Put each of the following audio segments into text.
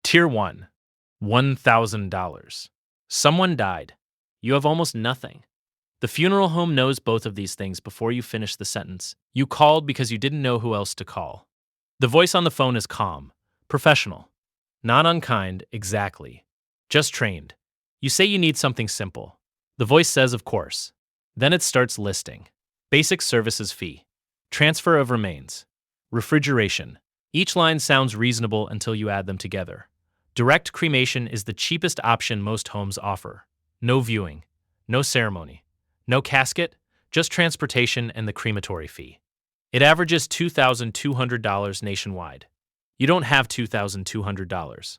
Tier 1, $1,000. Someone died. You have almost nothing. The funeral home knows both of these things before you finish the sentence. You called because you didn't know who else to call. The voice on the phone is calm, professional, not unkind, exactly. Just trained. You say you need something simple. The voice says, of course. Then it starts listing. Basic services fee. Transfer of remains. Refrigeration. Each line sounds reasonable until you add them together. Direct cremation is the cheapest option most homes offer. No viewing. No ceremony. No casket. Just transportation and the crematory fee. It averages $2,200 nationwide. You don't have $2,200.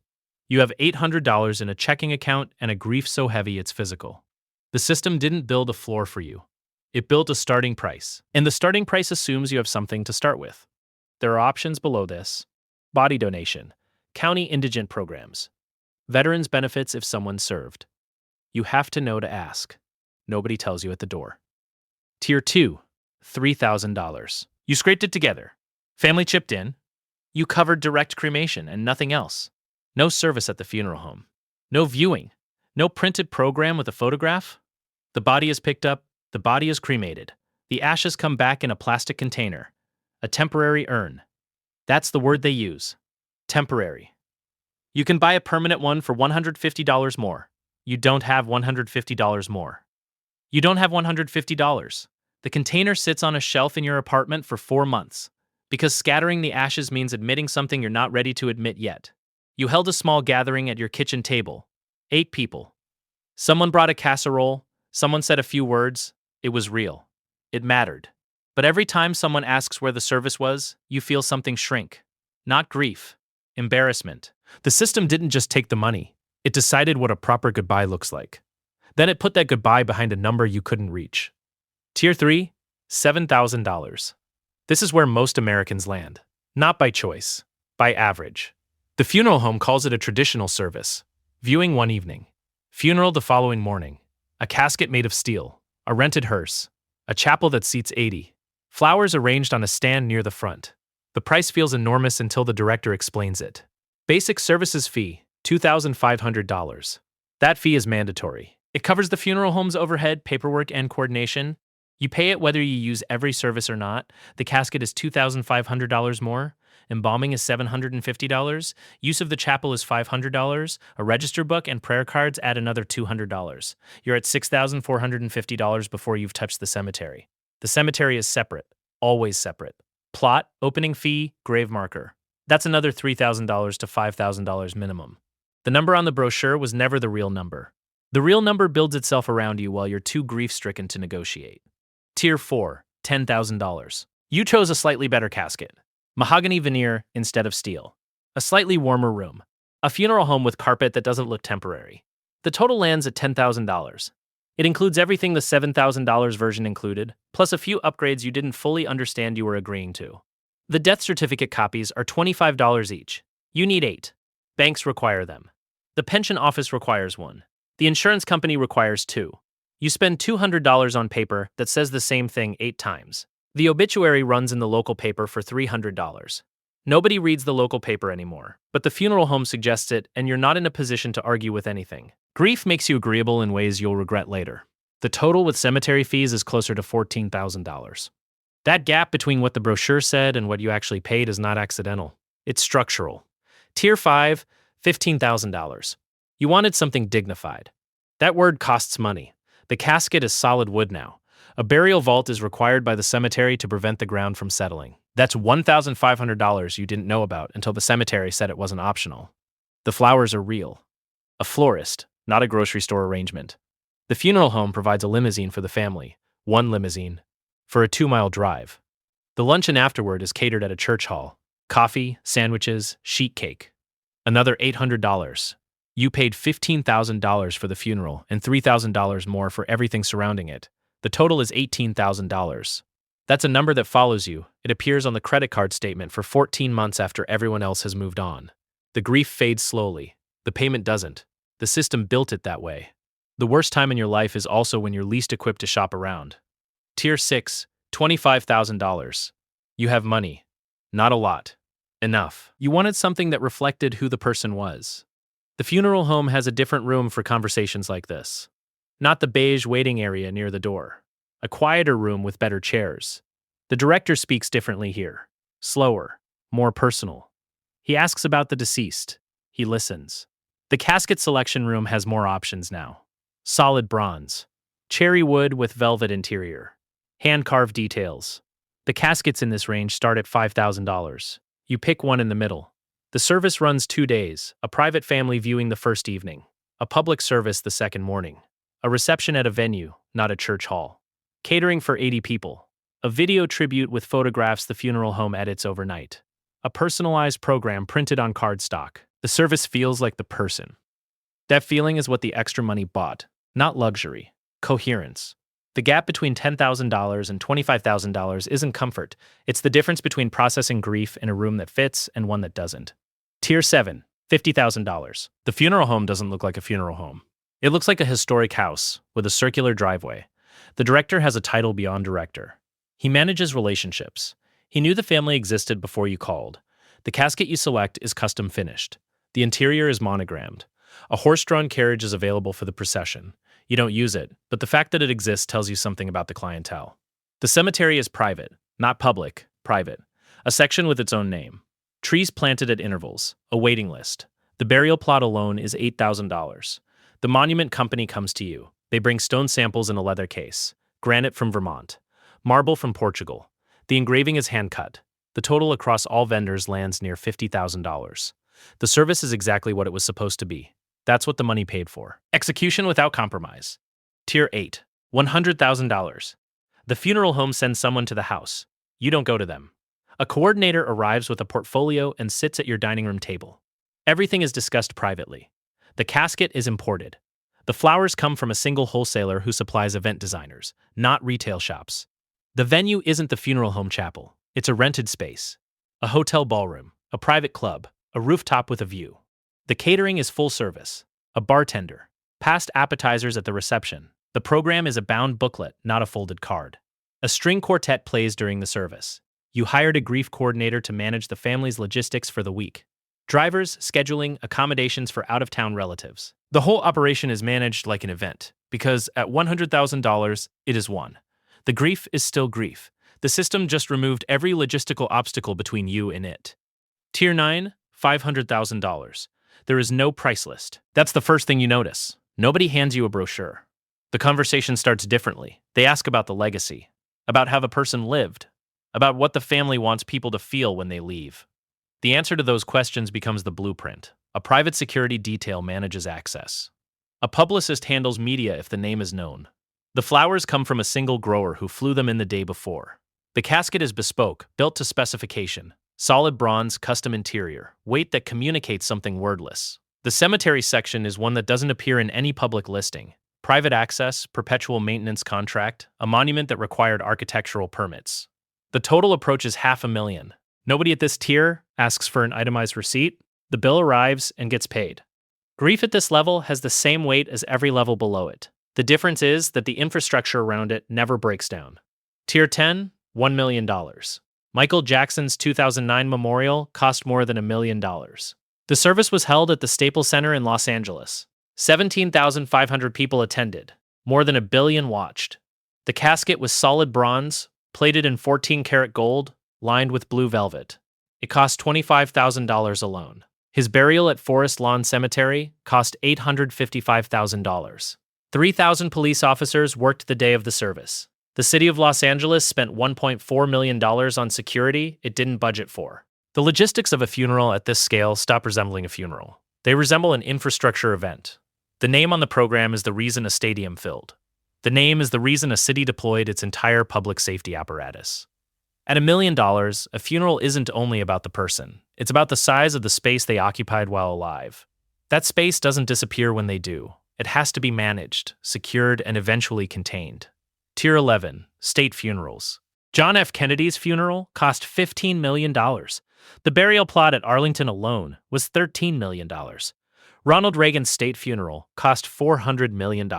You have $800 in a checking account and a grief so heavy it's physical. The system didn't build a floor for you. It built a starting price, and the starting price assumes you have something to start with. There are options below this: body donation, county indigent programs, veterans benefits if someone's served. You have to know to ask. Nobody tells you at the door. Tier 2, $3,000. You scraped it together. Family chipped in. You covered direct cremation and nothing else. No service at the funeral home. No viewing. No printed program with a photograph. The body is picked up. The body is cremated. The ashes come back in a plastic container. A temporary urn. That's the word they use. Temporary. You can buy a permanent one for $150 more. You don't have $150 more. You don't have $150. The container sits on a shelf in your apartment for 4 months. Because scattering the ashes means admitting something you're not ready to admit yet. You held a small gathering at your kitchen table. 8 people. Someone brought a casserole. Someone said a few words. It was real. It mattered. But every time someone asks where the service was, you feel something shrink. Not grief. Embarrassment. The system didn't just take the money. It decided what a proper goodbye looks like. Then it put that goodbye behind a number you couldn't reach. Tier 3, $7,000. This is where most Americans land. Not by choice. By average. The funeral home calls it a traditional service. Viewing one evening. Funeral the following morning. A casket made of steel. A rented hearse. A chapel that seats 80. Flowers arranged on a stand near the front. The price feels enormous until the director explains it. Basic services fee, $2,500. That fee is mandatory. It covers the funeral home's overhead, paperwork, and coordination. You pay it whether you use every service or not. The casket is $2,500 more. Embalming is $750. Use of the chapel is $500. A register book and prayer cards add another $200. You're at $6,450 before you've touched the cemetery. The cemetery is separate. Always separate. Plot, opening fee, grave marker. That's another $3,000 to $5,000 minimum. The number on the brochure was never the real number. The real number builds itself around you while you're too grief-stricken to negotiate. Tier 4, $10,000. You chose a slightly better casket. Mahogany veneer instead of steel. A slightly warmer room. A funeral home with carpet that doesn't look temporary. The total lands at $10,000. It includes everything the $7,000 version included, plus a few upgrades you didn't fully understand you were agreeing to. The death certificate copies are $25 each. You need 8. Banks require them. The pension office requires 1. The insurance company requires 2. You spend $200 on paper that says the same thing 8 times. The obituary runs in the local paper for $300. Nobody reads the local paper anymore, but the funeral home suggests it, and you're not in a position to argue with anything. Grief makes you agreeable in ways you'll regret later. The total with cemetery fees is closer to $14,000. That gap between what the brochure said and what you actually paid is not accidental. It's structural. Tier 5, $15,000. You wanted something dignified. That word costs money. The casket is solid wood now. A burial vault is required by the cemetery to prevent the ground from settling. That's $1,500 you didn't know about until the cemetery said it wasn't optional. The flowers are real. A florist, not a grocery store arrangement. The funeral home provides a limousine for the family, 1 limousine, for a 2-mile drive. The luncheon afterward is catered at a church hall. Coffee, sandwiches, sheet cake. Another $800. You paid $15,000 for the funeral and $3,000 more for everything surrounding it. The total is $18,000. That's a number that follows you. It appears on the credit card statement for 14 months after everyone else has moved on. The grief fades slowly. The payment doesn't. The system built it that way. The worst time in your life is also when you're least equipped to shop around. Tier 6, $25,000. You have money. Not a lot. Enough. You wanted something that reflected who the person was. The funeral home has a different room for conversations like this. Not the beige waiting area near the door. A quieter room with better chairs. The director speaks differently here. Slower. More personal. He asks about the deceased. He listens. The casket selection room has more options now. Solid bronze. Cherry wood with velvet interior. Hand-carved details. The caskets in this range start at $5,000. You pick one in the middle. The service runs 2 days, a private family viewing the first evening, a public service the second morning, a reception at a venue, not a church hall. Catering for 80 people. A video tribute with photographs the funeral home edits overnight. A personalized program printed on cardstock. The service feels like the person. That feeling is what the extra money bought, not luxury. Coherence. The gap between $10,000 and $25,000 isn't comfort, it's the difference between processing grief in a room that fits and one that doesn't. Tier 7, $50,000. The funeral home doesn't look like a funeral home. It looks like a historic house with a circular driveway. The director has a title beyond director. He manages relationships. He knew the family existed before you called. The casket you select is custom finished. The interior is monogrammed. A horse-drawn carriage is available for the procession. You don't use it, but the fact that it exists tells you something about the clientele. The cemetery is private, not public, private. A section with its own name. Trees planted at intervals, a waiting list. The burial plot alone is $8,000. The monument company comes to you. They bring stone samples in a leather case. Granite from Vermont. Marble from Portugal. The engraving is hand-cut. The total across all vendors lands near $50,000. The service is exactly what it was supposed to be. That's what the money paid for. Execution without compromise. Tier 8, $100,000. The funeral home sends someone to the house. You don't go to them. A coordinator arrives with a portfolio and sits at your dining room table. Everything is discussed privately. The casket is imported. The flowers come from a single wholesaler who supplies event designers, not retail shops. The venue isn't the funeral home chapel. It's a rented space. A hotel ballroom, a private club, a rooftop with a view. The catering is full service. A bartender. Past appetizers at the reception. The program is a bound booklet, not a folded card. A string quartet plays during the service. You hired a grief coordinator to manage the family's logistics for the week. Drivers, scheduling, accommodations for out-of-town relatives. The whole operation is managed like an event, because at $100,000, it is one. The grief is still grief. The system just removed every logistical obstacle between you and it. Tier 9, $500,000. There is no price list. That's the first thing you notice. Nobody hands you a brochure. The conversation starts differently. They ask about the legacy, about how the person lived, about what the family wants people to feel when they leave. The answer to those questions becomes the blueprint. A private security detail manages access. A publicist handles media if the name is known. The flowers come from a single grower who flew them in the day before. The casket is bespoke, built to specification. Solid bronze, custom interior, weight that communicates something wordless. The cemetery section is one that doesn't appear in any public listing. Private access, perpetual maintenance contract, a monument that required architectural permits. The total approaches $500,000. Nobody at this tier asks for an itemized receipt. The bill arrives and gets paid. Grief at this level has the same weight as every level below it. The difference is that the infrastructure around it never breaks down. Tier 10, $1 million. Michael Jackson's 2009 memorial cost more than $1 million. The service was held at the Staples Center in Los Angeles. 17,500 people attended. More than 1 billion watched. The casket was solid bronze, plated in 14-karat gold, lined with blue velvet. It cost $25,000 alone. His burial at Forest Lawn Cemetery cost $855,000. 3,000 police officers worked the day of the service. The city of Los Angeles spent $1.4 million on security it didn't budget for. The logistics of a funeral at this scale stop resembling a funeral. They resemble an infrastructure event. The name on the program is the reason a stadium filled. The name is the reason a city deployed its entire public safety apparatus. At $1 million, a funeral isn't only about the person. It's about the size of the space they occupied while alive. That space doesn't disappear when they do. It has to be managed, secured, and eventually contained. Tier 11, state funerals. John F. Kennedy's funeral cost $15 million. The burial plot at Arlington alone was $13 million. Ronald Reagan's state funeral cost $400 million,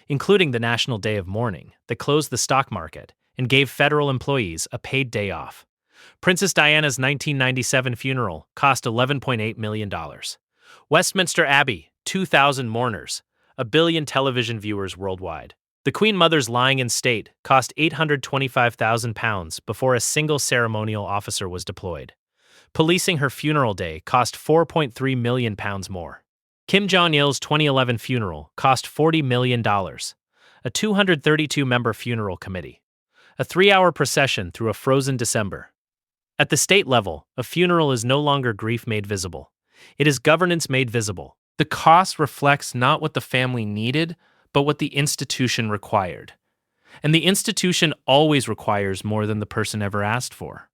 including the National Day of Mourning that closed the stock market and gave federal employees a paid day off. Princess Diana's 1997 funeral cost $11.8 million. Westminster Abbey, 2,000 mourners, a billion television viewers worldwide. The Queen Mother's lying in state cost £825,000 before a single ceremonial officer was deployed. Policing her funeral day cost £4.3 million more. Kim Jong-il's 2011 funeral cost $40 million. A 232-member funeral committee. A 3-hour procession through a frozen December. At the state level, a funeral is no longer grief made visible. It is governance made visible. The cost reflects not what the family needed, but what the institution required. And the institution always requires more than the person ever asked for.